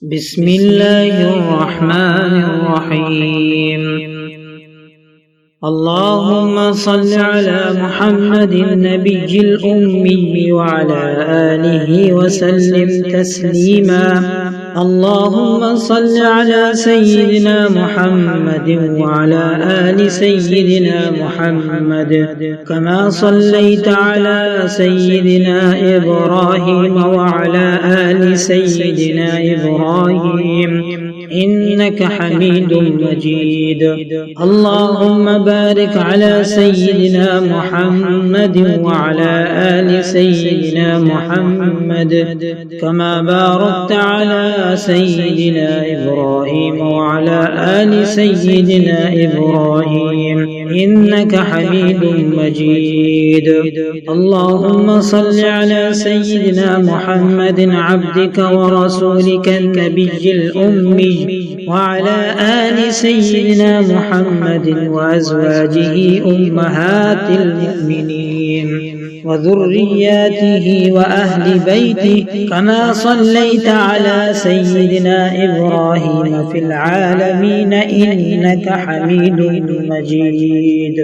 بسم الله الرحمن الرحيم. اللهم صل على محمد النبي الأمي وعلى آله وسلم تسليما. اللهم صل على سيدنا محمد وعلى آل سيدنا محمد كما صليت على سيدنا إبراهيم وعلى آل سيدنا إبراهيم إنك حميد مجيد. اللهم بارك على سيدنا محمد وعلى آل سيدنا محمد كما باركت على سيدنا إبراهيم وعلى آل سيدنا إبراهيم إنك حميد مجيد. اللهم صل على سيدنا محمد عبدك ورسولك النبي الأمي وعلى آل سيدنا محمد وأزواجه أمهات المؤمنين وذرياته وأهل بيته كما صليت على سيدنا إبراهيم في العالمين إنك حميد مجيد.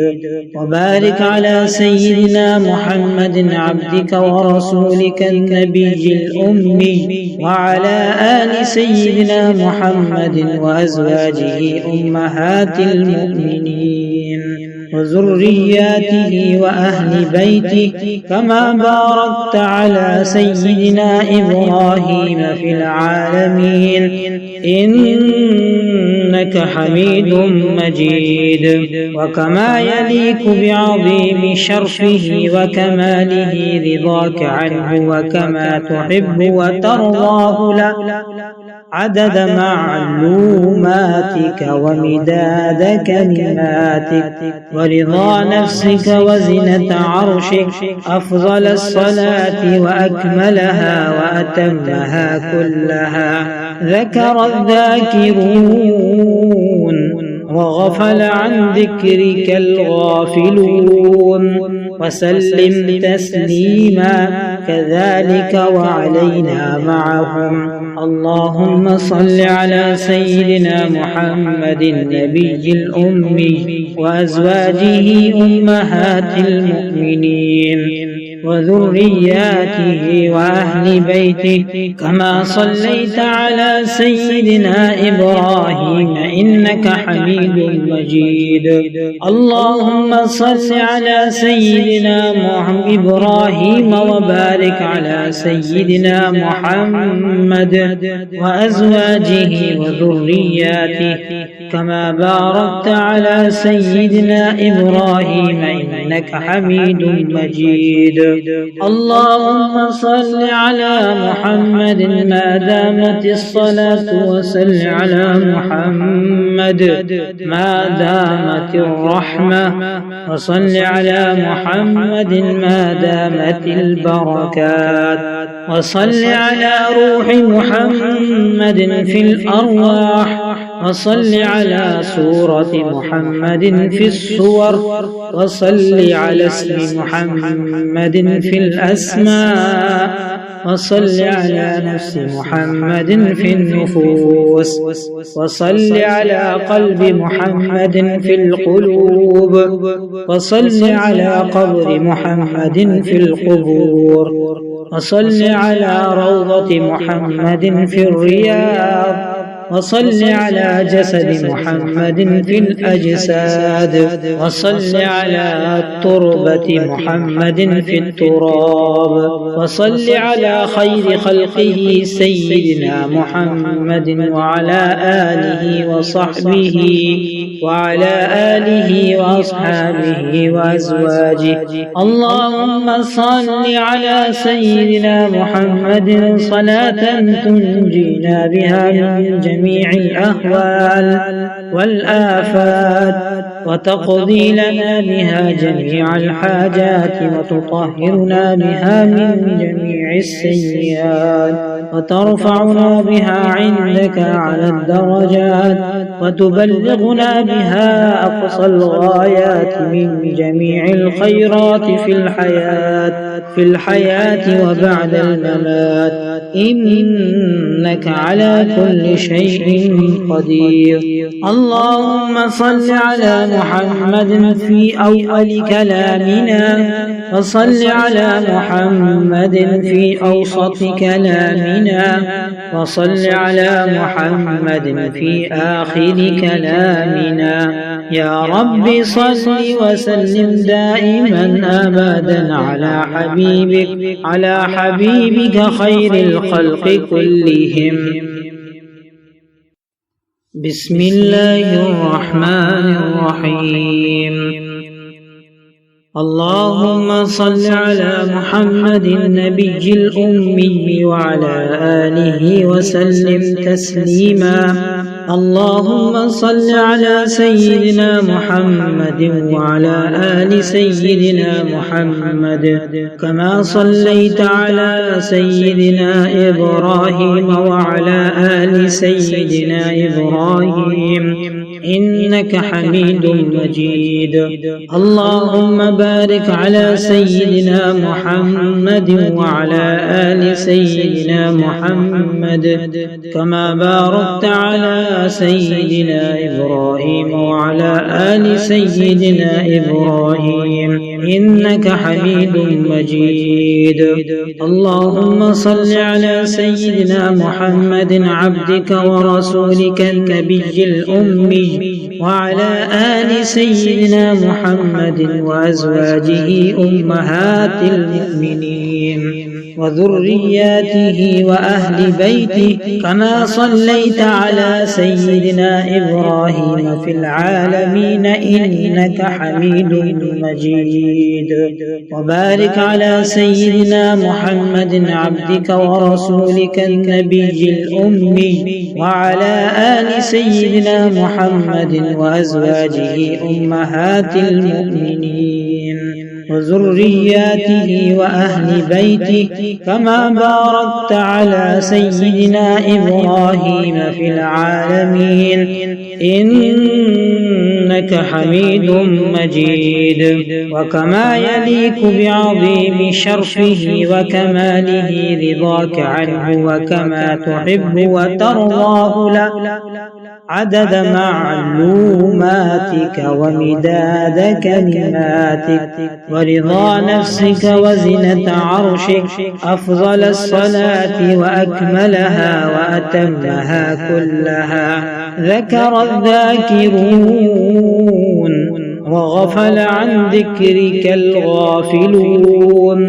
وبارك على سيدنا محمد عبدك ورسولك النبي الأمي وعلى آل سيدنا محمد وأزواجه أمهات المؤمنين وذرياته وأهل بيته كما باركت على سيدنا إبراهيم في العالمين إنك حميد مجيد. وكما يليق بعظيم شرفه وكماله رضاك عنه وكما تحب وترضاه له عدد معلوماتك ومداد كلماتك ورضا نفسك وزنة عرشك أفضل الصلاة وأكملها وأتمها كلها ذكر الذاكرون وغفل عن ذكرك الغافلون وسلم تسليما كذلك وعلينا معهم. اللهم صل على سيدنا محمد النبي الأمي وأزواجه أمهات المؤمنين وذرياته وأهل بيته كما صليت على سيدنا إبراهيم إنك حميد مجيد. اللهم صل على سيدنا إبراهيم وبارك على سيدنا محمد وأزواجه وذرياته كما باركت على سيدنا إبراهيم إنك حميد مجيد. اللهم صل على محمد ما دامت الصلاة وصل على محمد ما دامت الرحمة وصل على محمد ما دامت البركات وصل على روح محمد في الأرواح وصل على صورة محمد في الصور وصل على اسم محمد في الأسماء وصل على نفس محمد في النفوس وصل على قلب محمد في القلوب وصل على قبر محمد في القبور وصل على روضة محمد في الرياض وصل على جسد محمد في الأجساد وصل على تربة محمد في التراب وصل على خير خلقه سيدنا محمد وعلى آله وصحبه وعلى آله وأصحابه وأزواجه. اللهم صل على سيدنا محمد صلاة تنجينا بها من جميع الأهوال والآفات وتقضي لنا بها جميع الحاجات وتطهرنا بها من جميع السيئات وترفعنا بها عندك على الدرجات وتبلغنا بها أقصى الغايات من جميع الخيرات في الحياة في الحياة وبعد الممات، إنك على كل شيء قدير. اللهم صل على محمد في أول كلامنا، وصل على محمد في أوسط كلامنا، وصل على محمد في آخر كلامنا. يا رب صل وسلم دائما أبدا على حبيبك خير الخلق كلهم. بسم الله الرحمن الرحيم. اللهم صل على محمد النبي الأمي وعلى آله وسلم تسليما. اللهم صل على سيدنا محمد وعلى آل سيدنا محمد كما صليت على سيدنا إبراهيم وعلى آل سيدنا إبراهيم إنك حميد مجيد. اللهم بارك على سيدنا محمد وعلى آل سيدنا محمد كما باركت على سيدنا إبراهيم وعلى آل سيدنا إبراهيم إنك حميد مجيد. اللهم صل على سيدنا محمد عبدك ورسولك النبي الأمي وعلى آل سيدنا محمد وأزواجه أمهات المؤمنين وذرياته وأهل بيته كما صليت على سيدنا إبراهيم في العالمين إنك حميد مجيد. وبارك على سيدنا محمد عبدك ورسولك النبي الأمي وعلى آل سيدنا محمد وأزواجه أمهات المؤمنين وذرياته وأهل بيته كما باركت على سيدنا إبراهيم في العالمين إنك حميد مجيد. وكما يليق بعظيم شرفه وكماله رضاك عنه وكما تحب وترضاه له عدد معلوماتك ومداد كلماتك ورضا نفسك وزنة عرشك أفضل الصلاة وأكملها وأتمها كلها. ذكر الذاكرون وغفل عن ذكرك الغافلون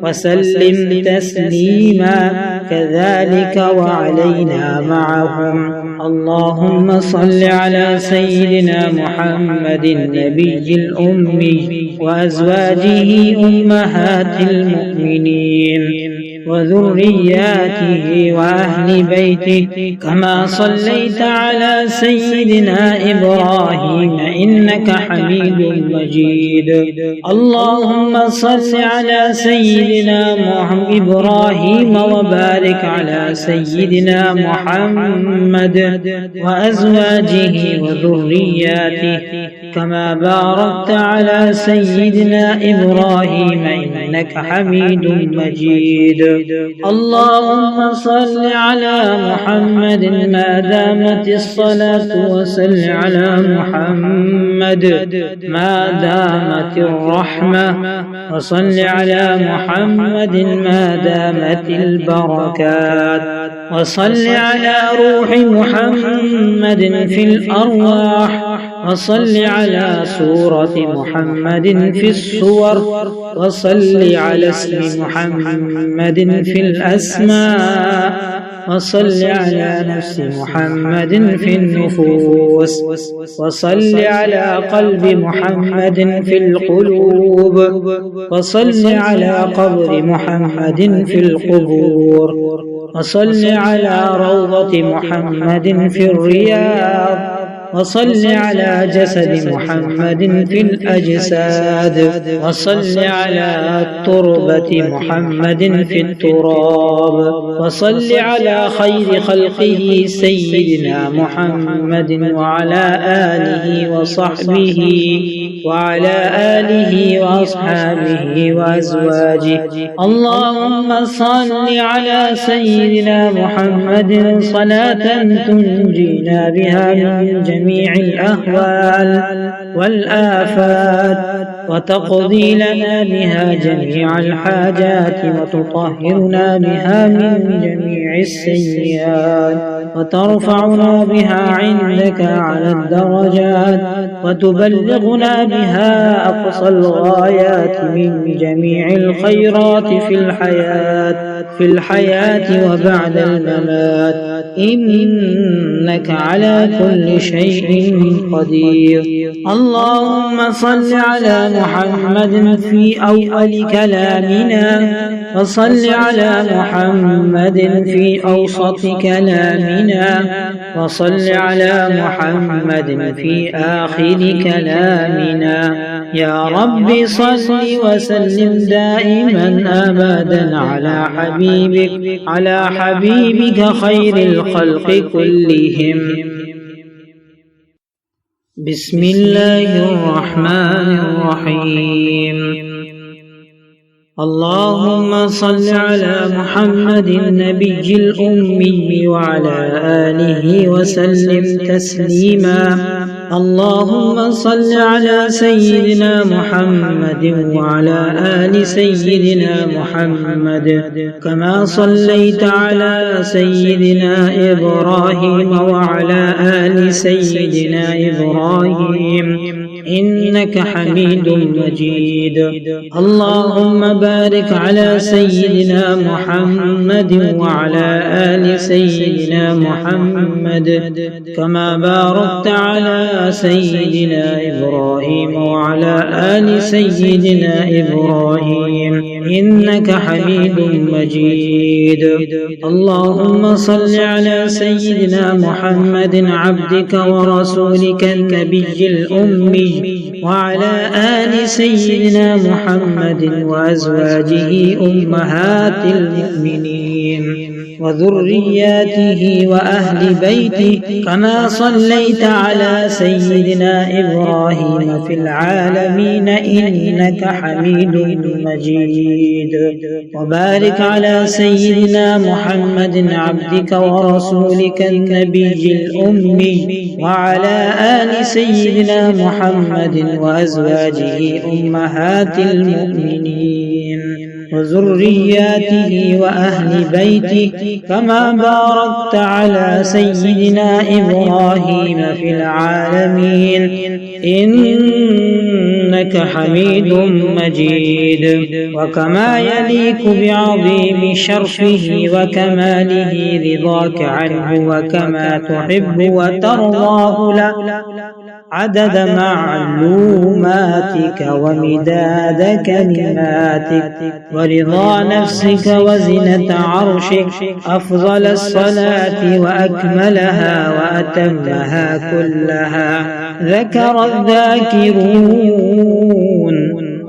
وسلم تسليما كذلك وعلينا معهم. اللهم صل على سيدنا محمد النبي الأمي وأزواجه أمهات المؤمنين وذرياته وأهل بيته كما صليت على سيدنا إبراهيم إنك حميد مجيد. اللهم صل على سيدنا إبراهيم وبارك على سيدنا محمد وأزواجه وذرياته كما باركت على سيدنا إبراهيم إنك حميد مجيد. اللهم صل على محمد ما دامت الصلاة وصل على محمد ما دامت الرحمة وصل على محمد ما دامت البركات وصل على روح محمد في الأرواح وصل على صورة محمد في الصور وصل على اسم محمد في الأسماء وصل على نفس محمد في النفوس وصل على قلب محمد في القلوب وصل على قبر محمد في القبور وصل على روضة محمد في الرياض وصل على جسد محمد في الأجساد وصل على تربة محمد في التراب وصل على خير خلقه سيدنا محمد وعلى آله وصحبه وعلى آله وأصحابه وأزواجه. اللهم صل على سيدنا محمد صلاة تنجينا بها من جميع الأهوال والآفات وتقضي لنا بها جميع الحاجات وتطهرنا بها من جميع السيئات وترفعنا بها عندك على الدرجات وتبلغنا بها أقصى الغايات من جميع الخيرات في الحياة وبعد الممات، إنك على كل شيء قدير. اللهم صل على محمد في أول كلامنا، وصل على محمد في أوسط كلامنا، وصل على محمد في آخر كلامنا. يا رب صل وسلم دائما أبدا على حبيبك خير الخلق كلهم. بسم الله الرحمن الرحيم. اللهم صل على محمد النبي الأمي وعلى آله وسلم تسليما. اللهم صل على سيدنا محمد وعلى آل سيدنا محمد كما صليت على سيدنا إبراهيم وعلى آل سيدنا إبراهيم إنك حميد مجيد. اللهم بارك على سيدنا محمد وعلى آل سيدنا محمد كما باركت على سيدنا إبراهيم وعلى آل سيدنا إبراهيم إنك حميد مجيد. اللهم صل على سيدنا محمد عبدك ورسولك النبي الأمي وعلى آل سيدنا محمد وأزواجه أمهات المؤمنين وذرياته وأهل بيته كما صليت على سيدنا إبراهيم في العالمين إنك حميد مجيد. وبارك على سيدنا محمد عبدك ورسولك النبي الأمي وعلى آل سيدنا محمد وأزواجه أمهات المؤمنين وذرياته وأهل بيته كما باركت على سيدنا إبراهيم في العالمين إنك حميد مجيد. وكما يليق بعظيم شرفه وكماله رضاك عنه وكما تحب وترضاه له عدد معلوماتك ومداد كلماتك ورضا نفسك وزنة عرشك أفضل الصلاة وأكملها وأتمها كلها ذكر الذاكرون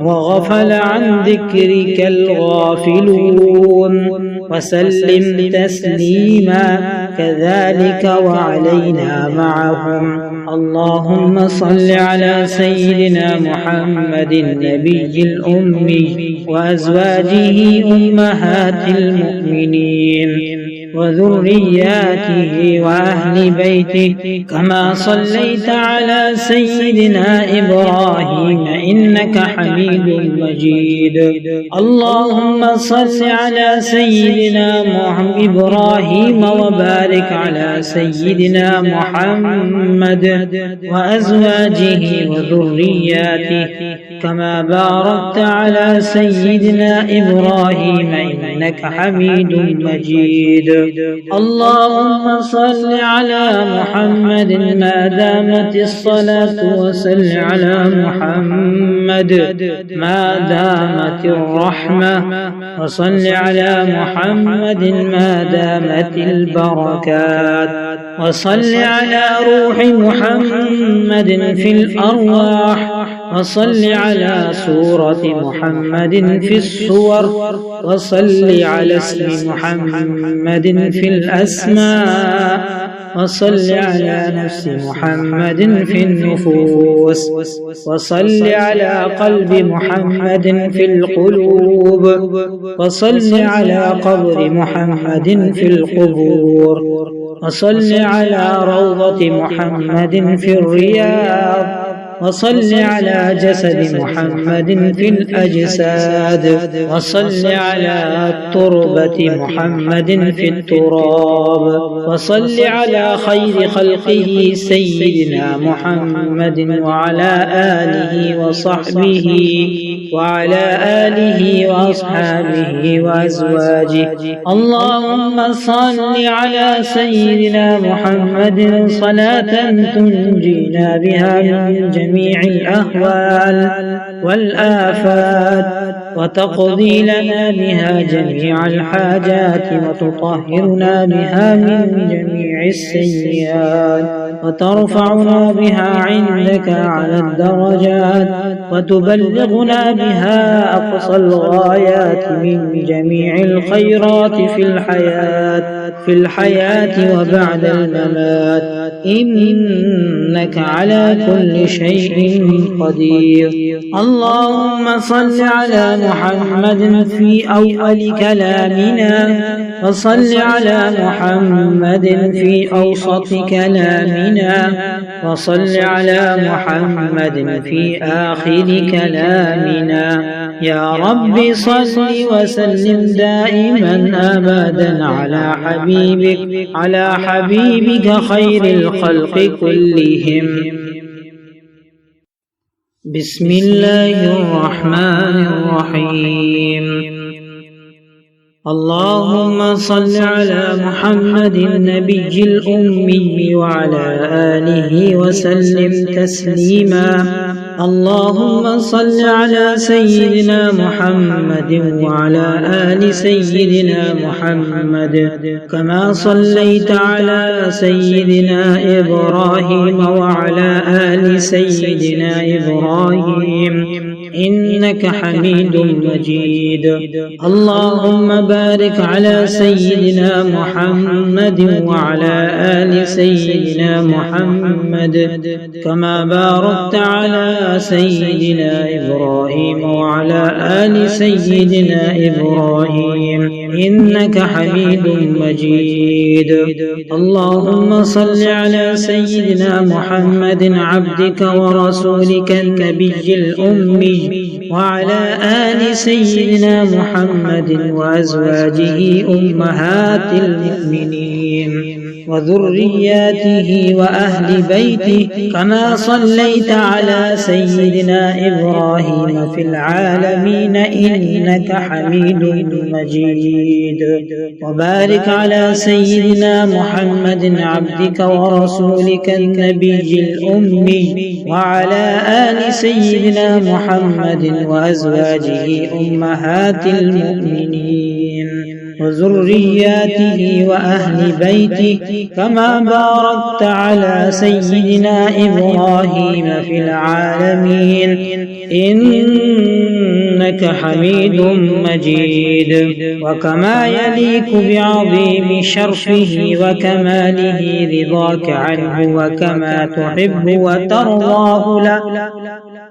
وغفل عن ذكرك الغافلون وسلم تسليما كذلك وعلينا معهم. اللهم صل على سيدنا محمد النبي الأمي وأزواجه أمهات المؤمنين وذرياته وأهل بيته كما صليت على سيدنا إبراهيم إنك حميد مجيد. اللهم صل على سيدنا إبراهيم وبارك على سيدنا محمد وأزواجه وذرياته كما باركت على سيدنا إبراهيم إنك حميد مجيد. اللهم صل على محمد ما دامت الصلاة وصل على محمد ما دامت الرحمة وصل على محمد ما دامت البركات وصل على روح محمد في الأرواح وصل على سورة محمد في الصور وصل على اسم محمد في الأسماء وصل على نفس محمد في النفوس، وصل على قلب محمد في القلوب، وصل على قبر محمد في القبور، وصل على روضة محمد في الرياض، وصل على جسد محمد في الأجساد، وصل على تربة محمد في التراب، وصل على خير خلقه سيدنا محمد وعلى آله وصحبه وعلى آله وأصحابه وأزواجه. اللهم صل على سيدنا محمد صلاة تنجينا بها من جميع الأهوال والآفات، وتقضي لنا بها جميع الحاجات، وتطهرنا بها من جميع السيئات، وترفعنا بها عندك على الدرجات، وتبلغنا بها أقصى الغايات من جميع الخيرات في الحياة وبعد الممات، إنك على كل شيء قدير. اللهم صل على محمد في أول كلامنا، وصل على محمد في أوسط كلامنا، وصل على محمد في آخر كلامنا. يا رب صل وسلم دائما أبدا على حبيبك خير الخلق كلهم. بسم الله الرحمن الرحيم. اللهم صل على محمد النبي الأمي وعلى آله وسلم تسليما. اللهم صل على سيدنا محمد وعلى آل سيدنا محمد كما صليت على سيدنا إبراهيم وعلى آل سيدنا إبراهيم إنك حميد مجيد. اللهم بارك على سيدنا محمد وعلى آل سيدنا محمد كما باركت على سيدنا إبراهيم وعلى آل سيدنا إبراهيم إنك حميد مجيد. اللهم صل على سيدنا محمد عبدك ورسولك النبي الأمي وعلى آل سيدنا محمد وأزواجه أمهات المؤمنين وذرياته وأهل بيته كما صليت على سيدنا إبراهيم في العالمين إنك حميد مجيد. وبارك على سيدنا محمد عبدك ورسولك النبي الأمي وعلى آل سيدنا محمد وأزواجه أمهات المؤمنين وذرياته وأهل بيته كما باركت على سيدنا إبراهيم في العالمين إنك حميد مجيد. وكما يليق بعظيم شرفه وكماله رضاك عنه وكما تحب وترضاه له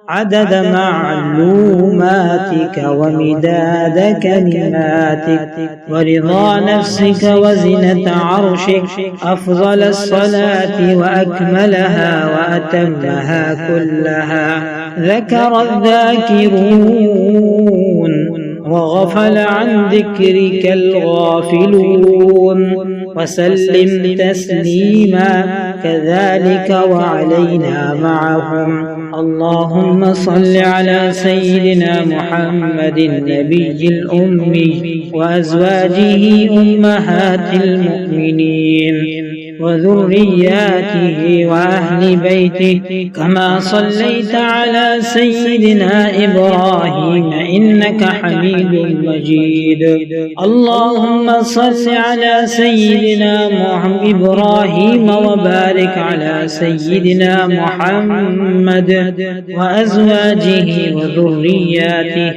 عدد معلوماتك ومداد كلماتك ورضا نفسك وزنة عرشك أفضل الصلاة وأكملها وأتمها كلها ذكر الذاكرون وغفل عن ذكرك الغافلون وسلم تسليما كذلك وعلينا معهم. اللهم صل على سيدنا محمد النبي الأمي وأزواجه أمهات المؤمنين وذرياته وأهل بيته كما صليت على سيدنا إبراهيم إنك حميد مجيد. اللهم صل على سيدنا إبراهيم وبارك على سيدنا محمد وأزواجه وذرياته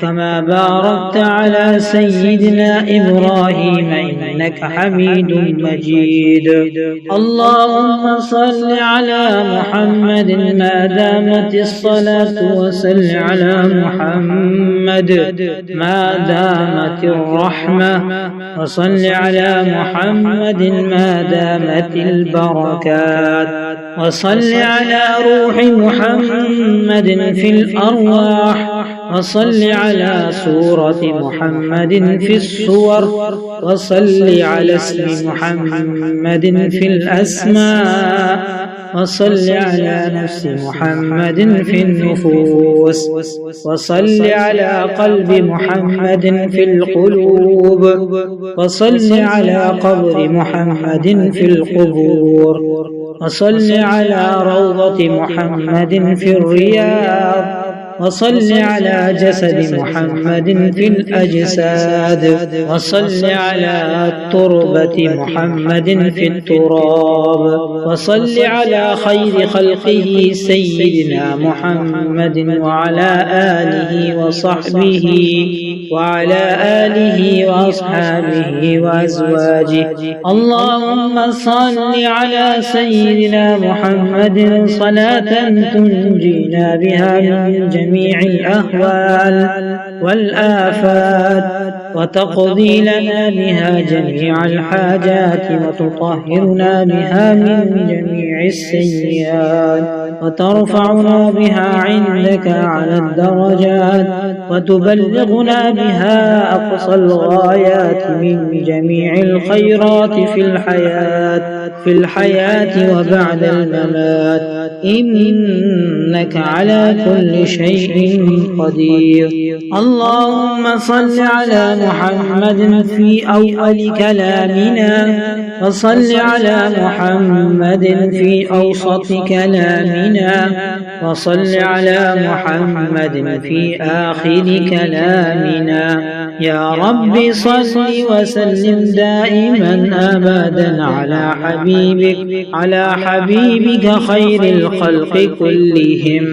كما باركت على سيدنا إبراهيم إنك حميد مجيد. اللهم صل على محمد ما دامت الصلاة، وصل على محمد ما دامت الرحمة، وصل على محمد ما دامت البركات، وصل على روح محمد في الأرواح، وصل على سورة محمد في الصور، وصل على اسم محمد في الأسماء، وصل على نفس محمد في النفوس، وصل على قلب محمد في القلوب، وصل على قبر محمد في القبور، وصل على روضة محمد في الرياض، وصل على جسد محمد في الأجساد، وصل على تربة محمد في التراب، وصل على خير خلقه سيدنا محمد وعلى آله وصحبه وعلى آله وأصحابه وأزواجه. اللهم صل على سيدنا محمد صلاة تنجينا بها من جميع الأهوال والآفات، وتقضي لنا بها جميع الحاجات، وتطهرنا بها من جميع السيئات، وترفعنا بها عندك على الدرجات، وتبلغنا بها أقصى الغايات من جميع الخيرات في الحياة وبعد الممات، إنك على كل شيء قدير. اللهم صل على محمد في أول كلامنا، وصل على محمد في أوسط كلامنا، وصل على محمد في آخر كلامنا. يا رب صل وسلم دائما أبدا على حبيبك خير الخلق كلهم.